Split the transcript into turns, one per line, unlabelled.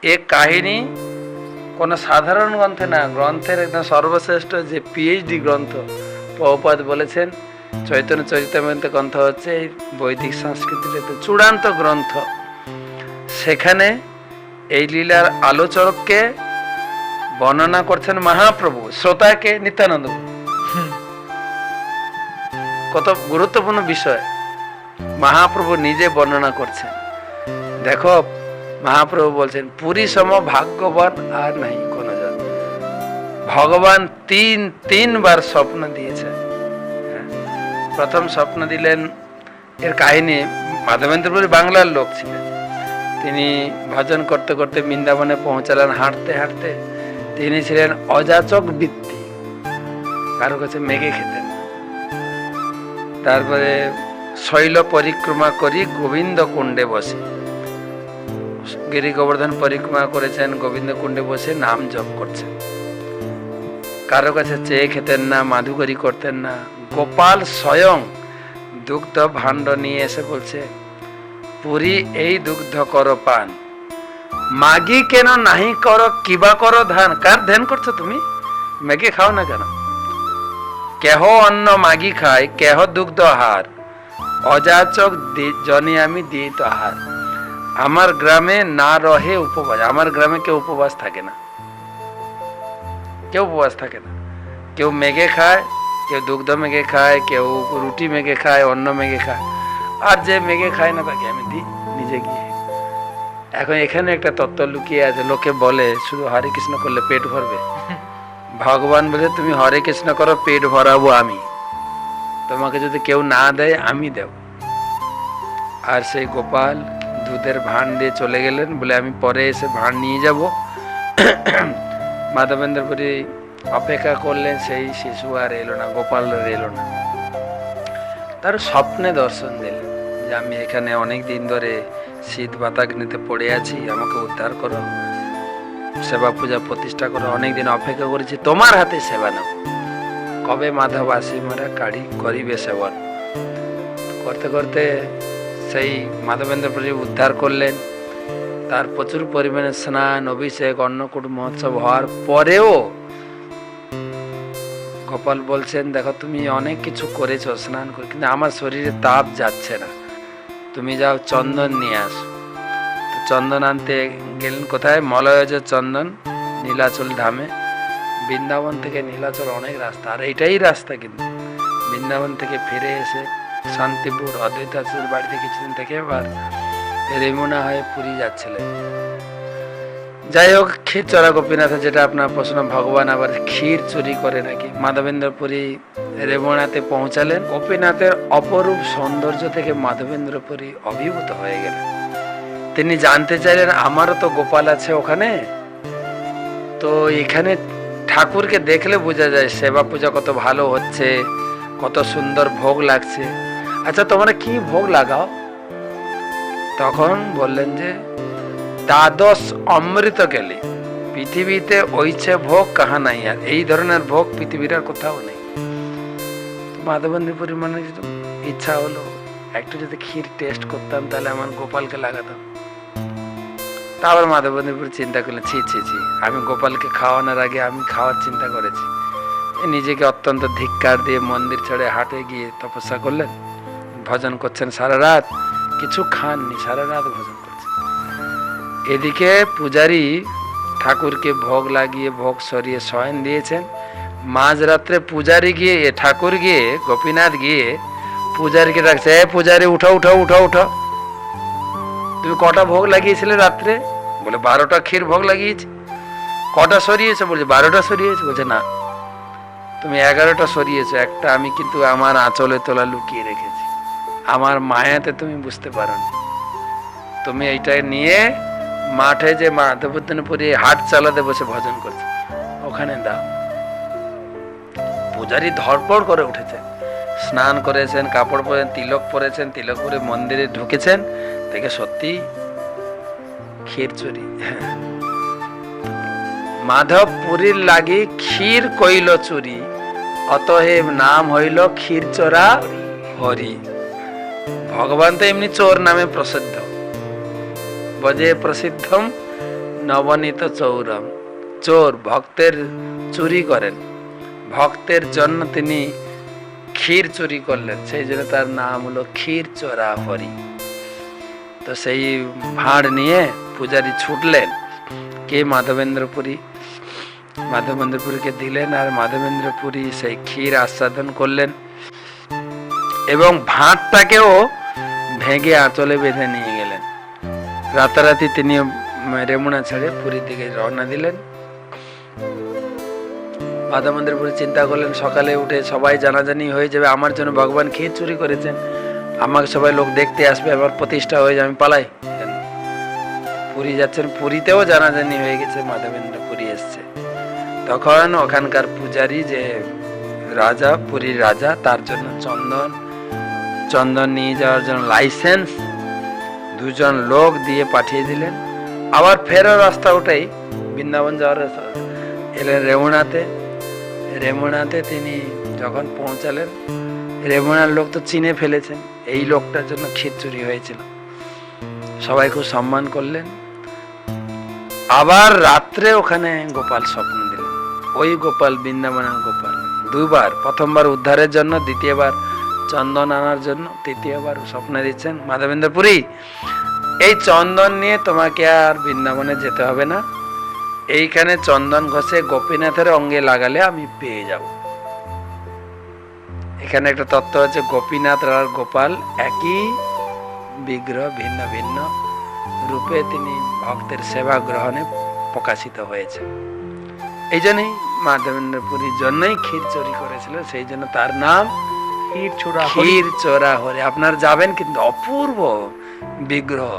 এ কাহিনী কোনো সাধারণ গ্রন্থে না, গ্রন্থের একদম সর্বশ্রেষ্ঠ যে পিএইচডি গ্রন্থ প্রভুপাদ বলেছেন চৈতন্য চরিতামৃত গ্রন্থ হচ্ছে এই বৈদিক সংস্কৃতির একটা চূড়ান্ত গ্রন্থ। সেখানে এই লীলার আলোচককে বর্ণনা করছেন মহাপ্রভু, শ্রোতাকে নিত্যানন্দ। কত গুরুত্বপূর্ণ বিষয় মহাপ্রভু নিজে বর্ণনা করছেন। দেখো মহাপ্রভু বলছেন পুরী সম ভাগ্যবান আর নাই কোনো জন। ভগবান তিনবার স্বপ্ন দিয়েছেন। প্রথম স্বপ্ন দিলেন, এর কাহিনী মাধবেন্দ্রপুরী বাংলার লোক ছিলেন। তিনি ভজন করতে করতে বৃন্দাবনে পৌঁছালেন হাঁটতে হাঁটতে। তিনি ছিলেন অযাচক বৃত্তি, কারো কাছে মেঘে খেতেন। তারপরে শৈল পরিক্রমা করি গোবিন্দ কুণ্ডে বসে, গিরি গোবর্ধন পরিক্রমা করেছেন, গোবিন্দ কুণ্ডে বসে নাম জপ করছেন। কারো কাছে চেয়ে খেতেন না, মাধুকরী করতেন না। গোপাল স্বয়ং দুগ্ধ ভাণ্ড নিয়ে এসে বলছে, পুরী এই দুগ্ধ করো পান, মাগি কেন নাহি করো কিবা করো ধান। কার ধ্যান করছো তুমি? মেঘে খাও না কেন? কেহ অন্ন মাগি খায়, কেহ দুগ্ধ আহার, অযাচক জনে আমি দিই তো আহার। আমার গ্রামে না রহে উপবাস। আমার গ্রামে কেউ উপবাস থাকে না, কেউ উপবাস থাকে না। কেউ মেঘে খায়, কেউ দুগ্ধ মেঘে খায়, কেউ রুটি মেঘে খায়, অন্ন মেঘে খায়। আর যে মেঘে খায় না তাকে আমি দিই নিজে গিয়ে। এখন এখানে একটা তত্ত্ব লুকিয়ে আছে। লোকে বলে শুধু হরে কৃষ্ণ করলে পেট ভরবে। ভগবান বলে তুমি হরে কৃষ্ণ করো, পেট ভরাবো আমি। তোমাকে যদি কেউ না দেয় আমি দেব। আর সেই গোপাল দুধের ভাঁড় দিয়ে চলে গেলেন, বলে আমি পরে এসে ভাঁড় নিয়ে যাব। মাধবেন্দ্রপুরী অপেক্ষা করলেন, সেই শিশু আর এলো না, গোপাল আর এলো না। তার স্বপ্নে দর্শন দিলেন যে আমি এখানে অনেক দিন ধরে শীত বাতাগ্নিতে পড়ে আছি, আমাকে উদ্ধার করো, সেবা পূজা প্রতিষ্ঠা করো, অনেকদিন অপেক্ষা করেছি, তোমার হাতে সেবা নেব। কবে মাধব আসি মারা কাড়ি করিবে সেবন। করতে করতে সেই মাধবেন্দ্রপুরী উদ্ধার করলেন। তার প্রচুর পরিমাণে স্নান, অভিষেক, অন্নকূট মহোৎসব হওয়ার পরেও গোপাল বলছেন, দেখো তুমি অনেক কিছু করেছো, স্নান করে, কিন্তু আমার শরীরে তাপ যাচ্ছে না, তুমি যাও চন্দন নিয়ে আসো। তো চন্দন আনতে গেলেন কোথায়? মলয়জ চন্দন, নীলাচল ধামে। বৃন্দাবন থেকে নীলাচল অনেক রাস্তা, আর এইটাই রাস্তা। কিন্তু বৃন্দাবন থেকে ফিরে এসে শান্তিপুর অদ্বৈত আচার্যের বাড়িতে কিছুদিন থেকে এবার রেমুনা হয়ে পুরী যাচ্ছিলেন। যাই হোক, ক্ষীর চড়া গোপীনাথে, যেটা আপনার প্রশ্ন, ভগবান আবার ক্ষীর চুরি করে নাকি। মাধবেন্দ্রপুরী রেমুনাতে পৌঁছালেন। গোপীনাথের অপরূপ সৌন্দর্য থেকে মাধবেন্দ্রপুরী অভিভূত হয়ে গেলেন। তিনি জানতে চাইলেন, আমারও তো গোপাল আছে ওখানে, তো এখানে ঠাকুরকে দেখলে বোঝা যায় সেবা পূজা কত ভালো হচ্ছে, কত সুন্দর ভোগ লাগছে। আচ্ছা তোমরা কি ভোগ লাগাও? তখন বললেন যে দ্বাদশ অমৃত গেলে পৃথিবীতে ওইছে ভোগ কাহা নাই। আর এই ধরনের ভোগ পৃথিবীর আর কোথাও নেই। মাধবেন্দ্রপুরী মানে ইচ্ছা হলো একটু যদি ক্ষীর টেস্ট করতাম, তাহলে আমার গোপালকে লাগাতাম। তারপর মাধবেন্দ্রপুরী চিন্তা করলেন, ছি ছি ছি, আমি গোপালকে খাওয়ানোর আগে আমি খাওয়ার চিন্তা করেছি। নিজেকে অত্যন্ত ধিক্কার দিয়ে মন্দির ছেড়ে হাটে গিয়ে তপস্যা করলেন। ভজন করছেন সারা রাত, কিছু খাননি, সারা রাত ভজন করছেন। এদিকে পূজারী ঠাকুরকে ভোগ লাগিয়ে ভোগ সরিয়ে শয়ন দিয়েছেন। মাঝরাত্রে পূজারী গিয়ে, ঠাকুর গিয়ে, গোপীনাথ গিয়ে পূজারীকে ডাকছে, এ পূজারী উঠো উঠো উঠো উঠো, তুমি কটা ভোগ লাগিয়েছিলে রাত্রে? বলে 12টা ক্ষীর ভোগ লাগিয়েছি। কটা সরিয়েছে? বলছে 12টা সরিয়েছে। বলছে না, তুমি 11টা সরিয়েছো, একটা আমি কিন্তু আমার আঁচলে তোলা লুকিয়ে রেখেছি, আমার মায়াতে তুমি বুঝতে পারো না। তুমি এইটা নিয়ে মাঠে যে মাধবেন্দ্রপুরী হাট চালাতে বসে ভজন করছে, ওখানে দাও। পূজারী ধরপড় করে উঠেছে, স্নান করেছেন, কাপড় পরেন, তিলক পরেছেন, তিলক পরে মন্দিরে ঢুকেছেন, দেখে সত্যি ক্ষীর চুরি। মাধব পুরীর লাগি ক্ষীর কইল চুরি, অতএব নাম হইল ক্ষীর চোরা হরি। ভগবান তো এমনি চোর নামে প্রসিদ্ধ, বজে প্রসিদ্ধম নবনীত চৌরম, চোর, ভক্তের চুরি করেন, ভক্তের জন্য তিনি ক্ষীর চুরি করলেন, সেই জন্য তার নাম হলো ক্ষীর চোরা হরি। তো সেই ভাঁড় নিয়ে পূজারী ছুটলেন, কে মাধবেন্দ্রপুরী, মাধবেন্দ্রপুরীকে দিলেন, আর মাধবেন্দ্রপুরী সেই ক্ষীর আস্বাদন করলেন এবং ভাঁড়টাকেও ভেঙে আঁচলে বেঁধে নিয়ে গেলেন। রাতারাতি তিনি রেমুনা ছেড়ে পুরীর দিকে রওনা দিলেন। মাধবেন্দ্রপুরী চিন্তা করলেন, সকালে উঠে সবাই জানাজানি হয়ে যাবে, আমার জন্য ভগবান ক্ষীর চুরি করেছেন, আমাকে সবাই লোক দেখতে আসবে, আমার প্রতিষ্ঠা হয়ে যাবে, আমি পালাই। পুরী যাচ্ছেন, পুরীতেও জানাজানি হয়ে গেছে, মাধবেন্দ্রপুরী এসছে। তখন ওখানকার পূজারী, যে রাজা, পুরীর রাজা, তার জন্য চন্দন নিয়ে যাওয়ার জন্য লাইসেন্স দুজন লোক দিয়ে পাঠিয়ে দিলেন। আবার ফেরার রাস্তা ওটাই, বৃন্দাবন যাওয়ার রাস্তা, এলেন রেমুনাতে তিনি যখন পৌঁছালেন, রেমুনার লোক তো চিনে ফেলেছেন, এই লোকটার জন্য ক্ষীর চুরি হয়েছিল, সবাই খুব সম্মান করলেন। আবার রাত্রে ওখানে গোপাল স্বপ্ন দিলেন, ওই গোপাল, বৃন্দাবনের গোপাল, দুবার, প্রথমবার উদ্ধারের জন্য, দ্বিতীয়বার চন্দন আনার জন্য, তৃতীয়বার স্বপ্নে দিচ্ছেন, মাধবেন্দ্রপুরী এই চন্দন নিয়ে তোমাকে আর বৃন্দাবনে যেতে হবে না, এইখানে চন্দন ঘষে গোপীনাথের অঙ্গে লাগালে আমি পেয়ে যাব। এখানে একটা তত্ত্ব আছে, গোপীনাথ আর গোপাল একই বিগ্রহ, ভিন্ন ভিন্ন রূপে তিনি ভক্তের সেবা গ্রহণে প্রকাশিত হয়েছে। এই জন্যই মাধবেন্দ্রপুরীর জন্যই ক্ষীর চুরি করেছিল, সেই জন্য তার নাম ক্ষীর চোরা হরি। আপনার যাবেন, কিন্তু অপূর্ব বিগ্রহ,